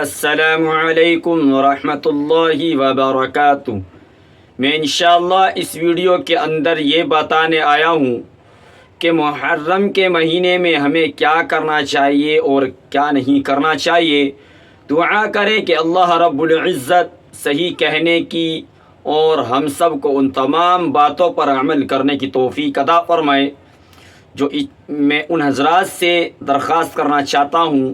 السلام علیکم ورحمۃ اللہ وبرکاتہ۔ میں انشاءاللہ اس ویڈیو کے اندر یہ بتانے آیا ہوں کہ محرم کے مہینے میں ہمیں کیا کرنا چاہیے اور کیا نہیں کرنا چاہیے۔ دعا کریں کہ اللہ رب العزت صحیح کہنے کی اور ہم سب کو ان تمام باتوں پر عمل کرنے کی توفیق عطا فرمائے۔ جو میں ان حضرات سے درخواست کرنا چاہتا ہوں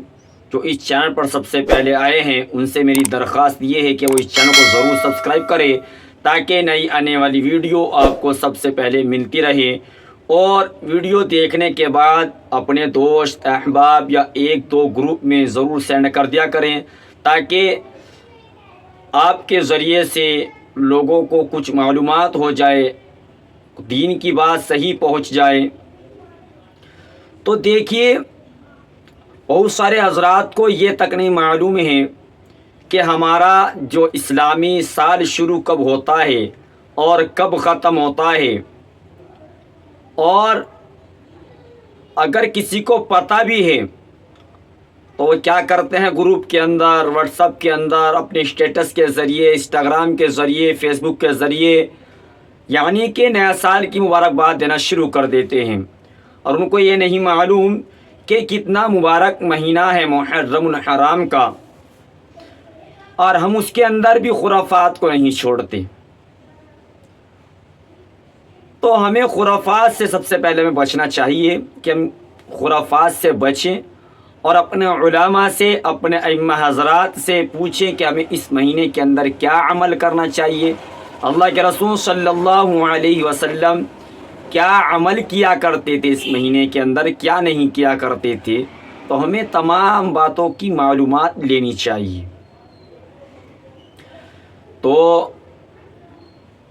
جو اس چینل پر سب سے پہلے آئے ہیں، ان سے میری درخواست یہ ہے کہ وہ اس چینل کو ضرور سبسکرائب کرے تاکہ نئی آنے والی ویڈیو آپ کو سب سے پہلے ملتی رہے، اور ویڈیو دیکھنے کے بعد اپنے دوست احباب یا ایک دو گروپ میں ضرور سینڈ کر دیا کریں تاکہ آپ کے ذریعے سے لوگوں کو کچھ معلومات ہو جائے، دین کی بات صحیح پہنچ جائے۔ تو دیکھیے، بہت سارے حضرات کو یہ تک نہیں معلوم ہے کہ ہمارا جو اسلامی سال شروع کب ہوتا ہے اور کب ختم ہوتا ہے، اور اگر کسی کو پتہ بھی ہے تو وہ کیا کرتے ہیں، گروپ کے اندر، واٹس ایپ کے اندر، اپنے اسٹیٹس کے ذریعے، انسٹاگرام کے ذریعے، فیس بک کے ذریعے یعنی کہ نیا سال کی مبارکباد دینا شروع کر دیتے ہیں، اور ان کو یہ نہیں معلوم کہ کتنا مبارک مہینہ ہے محرم الحرام کا، اور ہم اس کے اندر بھی خرافات کو نہیں چھوڑتے۔ تو ہمیں خرافات سے سب سے پہلے میں بچنا چاہیے کہ ہم خرافات سے بچیں اور اپنے علماء سے، اپنے ائمہ حضرات سے پوچھیں کہ ہمیں اس مہینے کے اندر کیا عمل کرنا چاہیے۔ اللہ کے رسول صلی اللہ علیہ وسلم کیا عمل کیا کرتے تھے اس مہینے کے اندر، کیا نہیں کیا کرتے تھے، تو ہمیں تمام باتوں کی معلومات لینی چاہیے۔ تو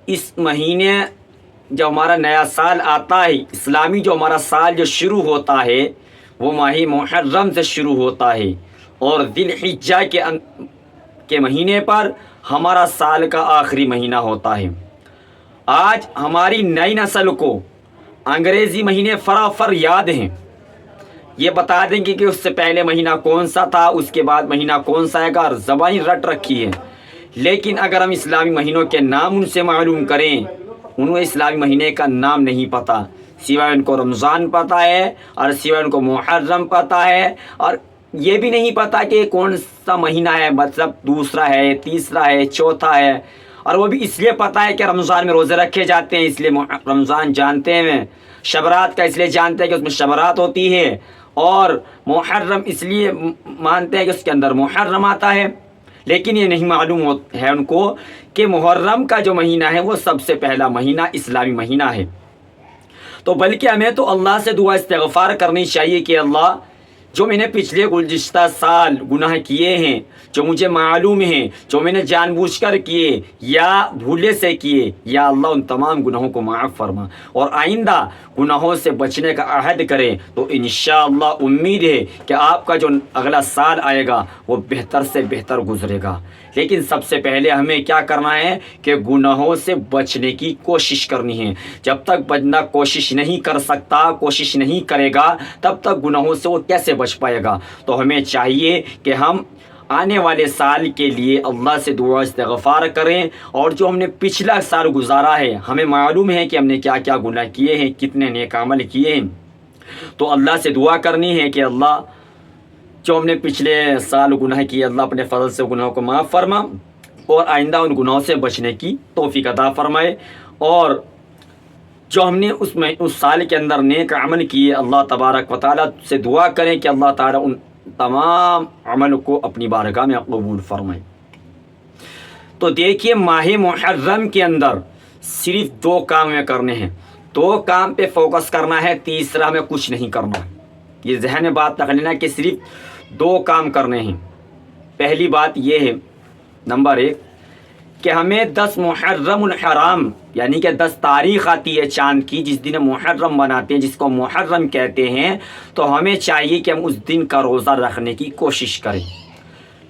اس مہینے جو ہمارا نیا سال آتا ہے، اسلامی جو ہمارا سال جو شروع ہوتا ہے وہ ماہ محرم سے شروع ہوتا ہے، اور ذی الحجہ کے مہینے پر ہمارا سال کا آخری مہینہ ہوتا ہے۔ آج ہماری نئی نسل کو انگریزی مہینے فرافر یاد ہیں، یہ بتا دیں گے کہ اس سے پہلے مہینہ کون سا تھا، اس کے بعد مہینہ کون سا آئے گا، اور زبانی رٹ رکھی ہے۔ لیکن اگر ہم اسلامی مہینوں کے نام ان سے معلوم کریں، انہیں اسلامی مہینے کا نام نہیں پتہ، سوائے ان کو رمضان پتہ ہے اور سوائے ان کو محرم پتہ ہے، اور یہ بھی نہیں پتہ کہ کون سا مہینہ ہے، مطلب دوسرا ہے، تیسرا ہے، چوتھا ہے، اور وہ بھی اس لیے پتہ ہے کہ رمضان میں روزے رکھے جاتے ہیں اس لیے رمضان جانتے ہیں، شبرات کا اس لیے جانتے ہیں کہ اس میں شبرات ہوتی ہے، اور محرم اس لیے مانتے ہیں کہ اس کے اندر محرم آتا ہے۔ لیکن یہ نہیں معلوم ہے ان کو کہ محرم کا جو مہینہ ہے وہ سب سے پہلا مہینہ اسلامی مہینہ ہے۔ تو بلکہ ہمیں تو اللہ سے دعا استغفار کرنی چاہیے کہ اللہ، جو میں نے پچھلے گزشتہ سال گناہ کیے ہیں، جو مجھے معلوم ہیں، جو میں نے جان بوجھ کر کیے یا بھولے سے کیے، یا اللہ ان تمام گناہوں کو معاف فرما، اور آئندہ گناہوں سے بچنے کا عہد کرے، تو انشاءاللہ امید ہے کہ آپ کا جو اگلا سال آئے گا وہ بہتر سے بہتر گزرے گا۔ لیکن سب سے پہلے ہمیں کیا کرنا ہے کہ گناہوں سے بچنے کی کوشش کرنی ہے۔ جب تک بندہ کوشش نہیں کر سکتا، کوشش نہیں کرے گا، تب تک گناہوں سے وہ کیسے بچ پائے گا؟ تو ہمیں چاہیے کہ ہم آنے والے سال کے لیے اللہ سے دعا استغفار کریں، اور جو ہم نے پچھلا سال گزارا ہے، ہمیں معلوم ہے کہ ہم نے کیا کیا گناہ کیے ہیں، کتنے نیک عمل کیے ہیں، تو اللہ سے دعا کرنی ہے کہ اللہ، جو ہم نے پچھلے سال گناہ کیے، اللہ اپنے فضل سے گناہوں کو معاف فرما اور آئندہ ان گناہوں سے بچنے کی توفیق عطا فرمائے، اور جو ہم نے اس سال کے اندر نیک عمل کیے، اللہ تبارک و تعالیٰ سے دعا کریں کہ اللہ تعالیٰ ان تمام عمل کو اپنی بارگاہ میں قبول فرمائے۔ تو دیکھیے، ماہ محرم کے اندر صرف دو کام ہمیں کرنے ہیں، دو کام پہ فوکس کرنا ہے، تیسرا ہمیں کچھ نہیں کرنا ہے۔ یہ ذہن میں بات رکھ لینا کہ صرف دو کام کرنے ہیں۔ پہلی بات یہ ہے، نمبر 1، کہ ہمیں 10 محرم الحرام یعنی کہ 10 تاریخ آتی ہے چاند کی، جس دن محرم مناتے ہیں، جس کو محرم کہتے ہیں، تو ہمیں چاہیے کہ ہم اس دن کا روزہ رکھنے کی کوشش کریں،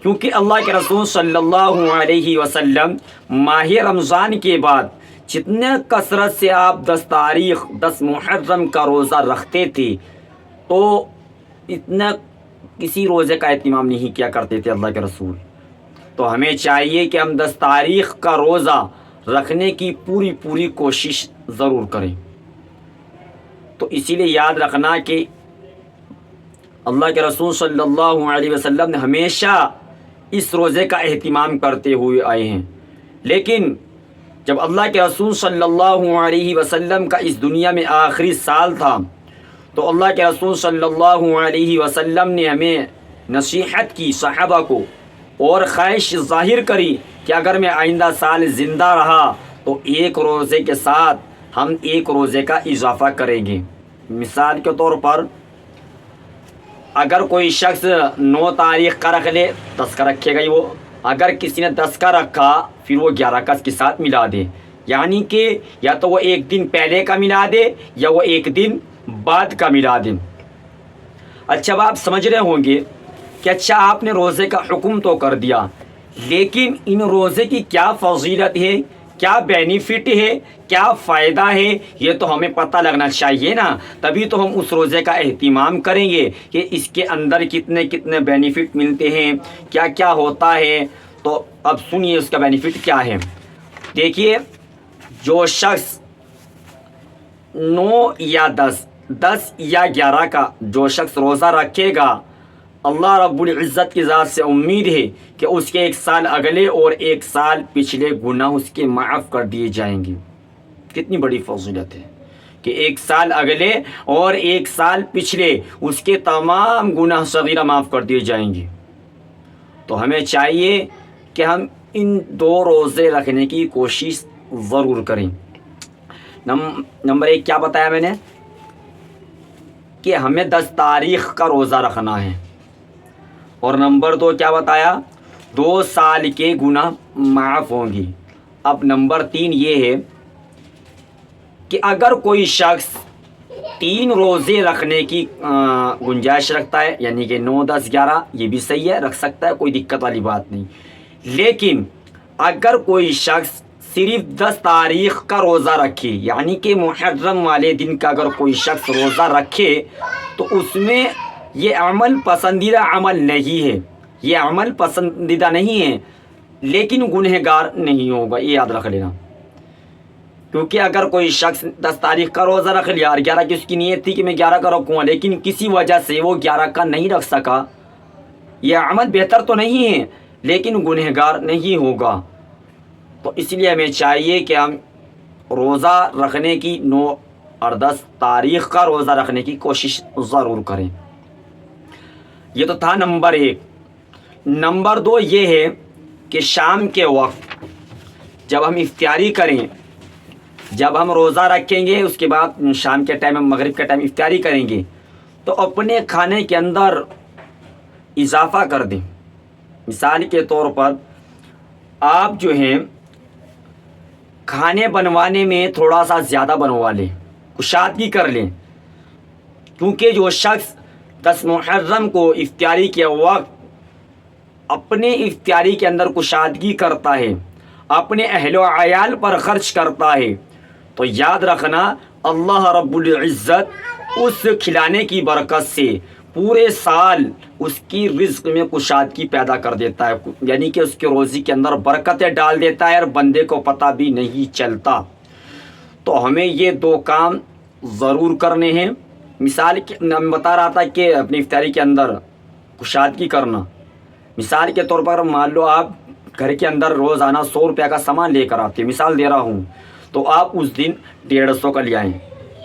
کیونکہ اللہ کے رسول صلی اللہ علیہ وسلم ماہ رمضان کے بعد جتنے کثرت سے آپ 10 تاریخ 10 محرم کا روزہ رکھتے تھے، تو اتنا کسی روزے کا اہتمام نہیں کیا کرتے تھے اللہ کے رسول. تو ہمیں چاہیے کہ ہم 10 تاریخ کا روزہ رکھنے کی پوری کوشش ضرور کریں. تو اسی لیے یاد رکھنا کہ اللہ کے رسول صلی اللہ علیہ وسلم نے ہمیشہ اس روزے کا اہتمام کرتے ہوئے آئے ہیں. لیکن جب اللہ کے رسول صلی اللہ علیہ وسلم کا اس دنیا میں آخری سال تھا تو اللہ کے رسول صلی اللہ علیہ وسلم نے ہمیں نصیحت کی صحابہ کو اور خواہش ظاہر کری کہ اگر میں آئندہ سال زندہ رہا تو ایک روزے کے ساتھ ہم ایک روزے کا اضافہ کریں گے. مثال کے طور پر اگر کوئی شخص 9 تاریخ کا رکھ لے 10 کا رکھے گا ہی وہ. اگر کسی نے 10 کا رکھا پھر وہ 11 کا اس کے ساتھ ملا دے. یعنی کہ یا تو وہ ایک دن پہلے کا ملا دے یا وہ ایک دن بعد کا ملا دے. اچھا اب آپ سمجھ رہے ہوں گے کہ اچھا آپ نے روزے کا حکم تو کر دیا لیکن ان روزے کی کیا فضیلت ہے, کیا بینیفٹ ہے, کیا فائدہ ہے, یہ تو ہمیں پتہ لگنا چاہیے نا. تبھی تو ہم اس روزے کا اہتمام کریں گے کہ اس کے اندر کتنے بینیفٹ ملتے ہیں, کیا کیا ہوتا ہے. تو اب سنیے اس کا بینیفٹ کیا ہے. دیکھیے جو شخص 9 یا 10 یا 11 کا جو شخص روزہ رکھے گا اللہ رب العزت کی ذات سے امید ہے کہ اس کے 1 سال اگلے اور 1 سال پچھلے گناہ اس کے معاف کر دیے جائیں گے. کتنی بڑی فضیلت ہے کہ 1 سال اگلے اور 1 سال پچھلے اس کے تمام گناہ صغیرہ معاف کر دیے جائیں گے. تو ہمیں چاہیے کہ ہم ان 2 روزے رکھنے کی کوشش ضرور کریں. نمبر 1 کیا بتایا میں نے کہ ہمیں 10 تاریخ کا روزہ رکھنا ہے, اور نمبر 2 کیا بتایا 2 سال کے گناہ معاف ہوں گی. اب نمبر 3 یہ ہے کہ اگر کوئی شخص 3 روزے رکھنے کی گنجائش رکھتا ہے یعنی کہ 9 10 11 یہ بھی صحیح ہے, رکھ سکتا ہے, کوئی دقت والی بات نہیں. لیکن اگر کوئی شخص صرف 10 تاریخ کا روزہ رکھے یعنی کہ محرم والے دن کا اگر کوئی شخص روزہ رکھے تو اس میں یہ عمل پسندیدہ عمل نہیں ہے, یہ عمل پسندیدہ نہیں ہے لیکن گنہگار نہیں ہوگا, یہ یاد رکھ لینا. کیونکہ اگر کوئی شخص 10 تاریخ کا روزہ رکھ لیا اور 11 کی اس کی نیت تھی کہ میں 11 کا رکھوں گا لیکن کسی وجہ سے وہ 11 کا نہیں رکھ سکا, یہ عمل بہتر تو نہیں ہے لیکن گنہگار نہیں ہوگا. تو اس لیے ہمیں چاہیے کہ ہم روزہ رکھنے کی 9 اور 10 تاریخ کا روزہ رکھنے کی کوشش ضرور کریں. یہ تو تھا نمبر 1. نمبر 2 یہ ہے کہ شام کے وقت جب ہم افطاری کریں, جب ہم روزہ رکھیں گے اس کے بعد شام کے ٹائم مغرب کے ٹائم افطاری کریں گے تو اپنے کھانے کے اندر اضافہ کر دیں. مثال کے طور پر آپ جو ہیں کھانے بنوانے میں تھوڑا سا زیادہ بنوا لیں, کشادگی کر لیں. کیونکہ جو شخص 10 محرم کو افطاری کے وقت اپنے افطاری کے اندر کشادگی کرتا ہے, اپنے اہل و عیال پر خرچ کرتا ہے, تو یاد رکھنا اللہ رب العزت اس کھلانے کی برکت سے پورے سال اس کی رزق میں کشادگی پیدا کر دیتا ہے, یعنی کہ اس کی روزی کے اندر برکتیں ڈال دیتا ہے اور بندے کو پتہ بھی نہیں چلتا. تو ہمیں یہ 2 کام ضرور کرنے ہیں. مثال میں بتا رہا تھا کہ اپنی افطاری کے اندر کشادگی کرنا. مثال کے طور پر مان لو آپ گھر کے اندر روزانہ 100 روپے کا سامان لے کر آتے ہیں, مثال دے رہا ہوں, تو آپ اس دن 150 کا لے آئیں,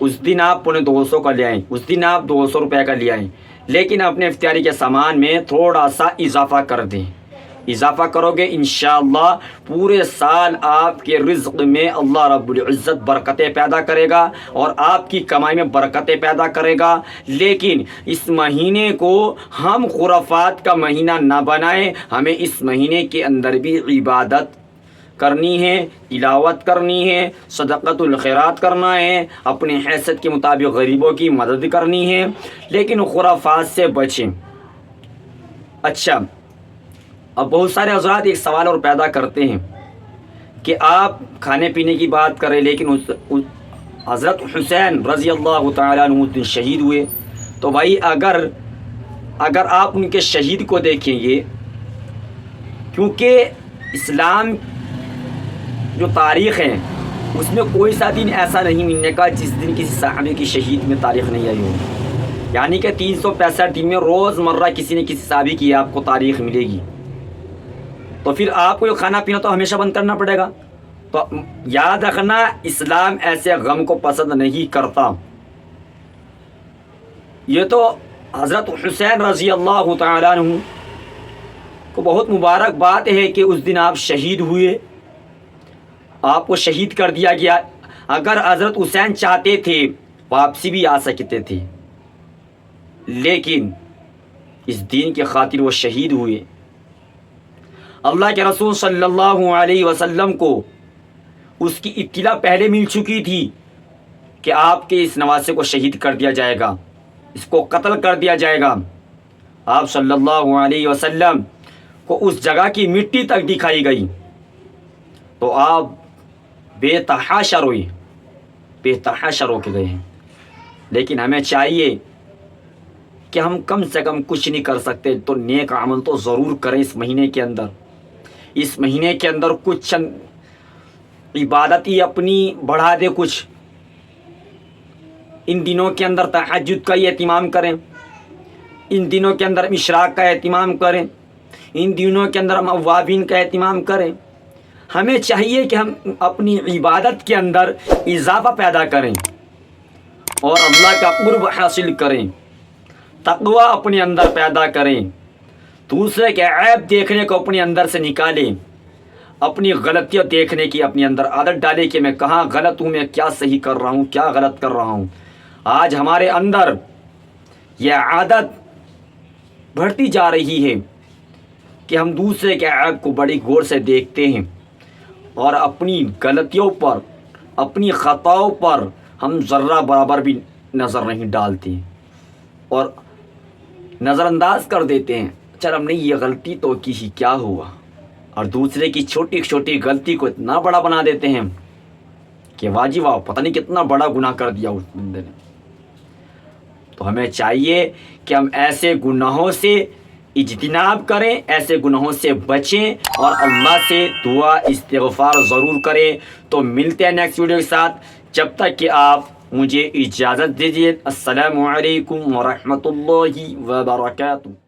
اس دن آپ 250 کا لے آئیں, اس دن آپ 200 روپے کا لے آئیں, لیکن اپنے افطاری کے سامان میں تھوڑا سا اضافہ کر دیں. اضافہ کرو گے انشاءاللہ پورے سال آپ کے رزق میں اللہ رب العزت برکتیں پیدا کرے گا اور آپ کی کمائی میں برکتیں پیدا کرے گا. لیکن اس مہینے کو ہم خرافات کا مہینہ نہ بنائیں, ہمیں اس مہینے کے اندر بھی عبادت کرنی ہے, تلاوت کرنی ہے, صدقۃ الخیرات کرنا ہے, اپنی حیثیت کے مطابق غریبوں کی مدد کرنی ہے, لیکن خرافات سے بچیں. اچھا اب بہت سارے حضرات ایک سوال اور پیدا کرتے ہیں کہ آپ کھانے پینے کی بات کریں لیکن حضرت حسین رضی اللہ تعالیٰ عنہ شہید ہوئے, تو بھائی اگر اگر آپ ان کے شہید کو دیکھیں گے، کیونکہ اسلام جو تاریخ ہے اس میں کوئی سا دن ایسا نہیں ملنے کا جس دن کسی صحابی کی شہید میں تاریخ نہیں آئی ہو، یعنی کہ 365 دن میں روز مرہ کسی نہ کسی صحابی کی آپ کو تاریخ ملے گی، تو پھر آپ کو کھانا پینا تو ہمیشہ بند کرنا پڑے گا۔ تو یاد رکھنا، اسلام ایسے غم کو پسند نہیں کرتا۔ یہ تو حضرت حسین رضی اللہ تعالیٰ عنہ کو بہت مبارک بات ہے کہ اس دن آپ شہید ہوئے، آپ کو شہید کر دیا گیا۔ اگر حضرت حسین چاہتے تھے واپسی بھی آ سکتے تھے، لیکن اس دین کی خاطر وہ شہید ہوئے۔ اللہ کے رسول صلی اللہ علیہ وسلم کو اس کی اطلاع پہلے مل چکی تھی کہ آپ کے اس نواسے کو شہید کر دیا جائے گا، اس کو قتل کر دیا جائے گا۔ آپ صلی اللہ علیہ وسلم کو اس جگہ کی مٹی تک دکھائی گئی تو آپ بے تحاشا روئے، بے تحاشا رو کے گئے ہیں۔ لیکن ہمیں چاہیے کہ ہم کم سے کم کچھ نہیں کر سکتے تو نیک عمل تو ضرور کریں اس مہینے کے اندر۔ اس مہینے کے اندر کچھ چند عبادتی اپنی بڑھا دے، کچھ ان دنوں کے اندر تہجد کا اہتمام کریں، ان دنوں کے اندر اشراق کا اہتمام کریں، ان دنوں کے اندر ہم اوابین کا اہتمام کریں۔ ہمیں چاہیے کہ ہم اپنی عبادت کے اندر اضافہ پیدا کریں اور اللہ کا قرب حاصل کریں، تقوی اپنے اندر پیدا کریں، دوسرے کے عیب دیکھنے کو اپنے اندر سے نکالیں، اپنی غلطیاں دیکھنے کی اپنے اندر عادت ڈالیں کہ میں کہاں غلط ہوں، میں کیا صحیح کر رہا ہوں، کیا غلط کر رہا ہوں۔ آج ہمارے اندر یہ عادت بڑھتی جا رہی ہے کہ ہم دوسرے کے عیب کو بڑی غور سے دیکھتے ہیں اور اپنی غلطیوں پر، اپنی خطاؤں پر ہم ذرہ برابر بھی نظر نہیں ڈالتے اور نظر انداز کر دیتے ہیں، چل ہم نے یہ غلطی تو کی ہی، کیا ہوا، اور دوسرے کی چھوٹی چھوٹی غلطی کو اتنا بڑا بنا دیتے ہیں کہ واجی واہ، پتہ نہیں کتنا بڑا گناہ کر دیا اس بندے نے۔ تو ہمیں چاہیے کہ ہم ایسے گناہوں سے اجتناب کریں، ایسے گناہوں سے بچیں اور اللہ سے دعا استغفار ضرور کریں۔ تو ملتے ہیں نیکسٹ ویڈیو کے ساتھ، جب تک کہ آپ مجھے اجازت دیجیے۔ السلام علیکم ورحمۃ اللہ وبرکاتہ۔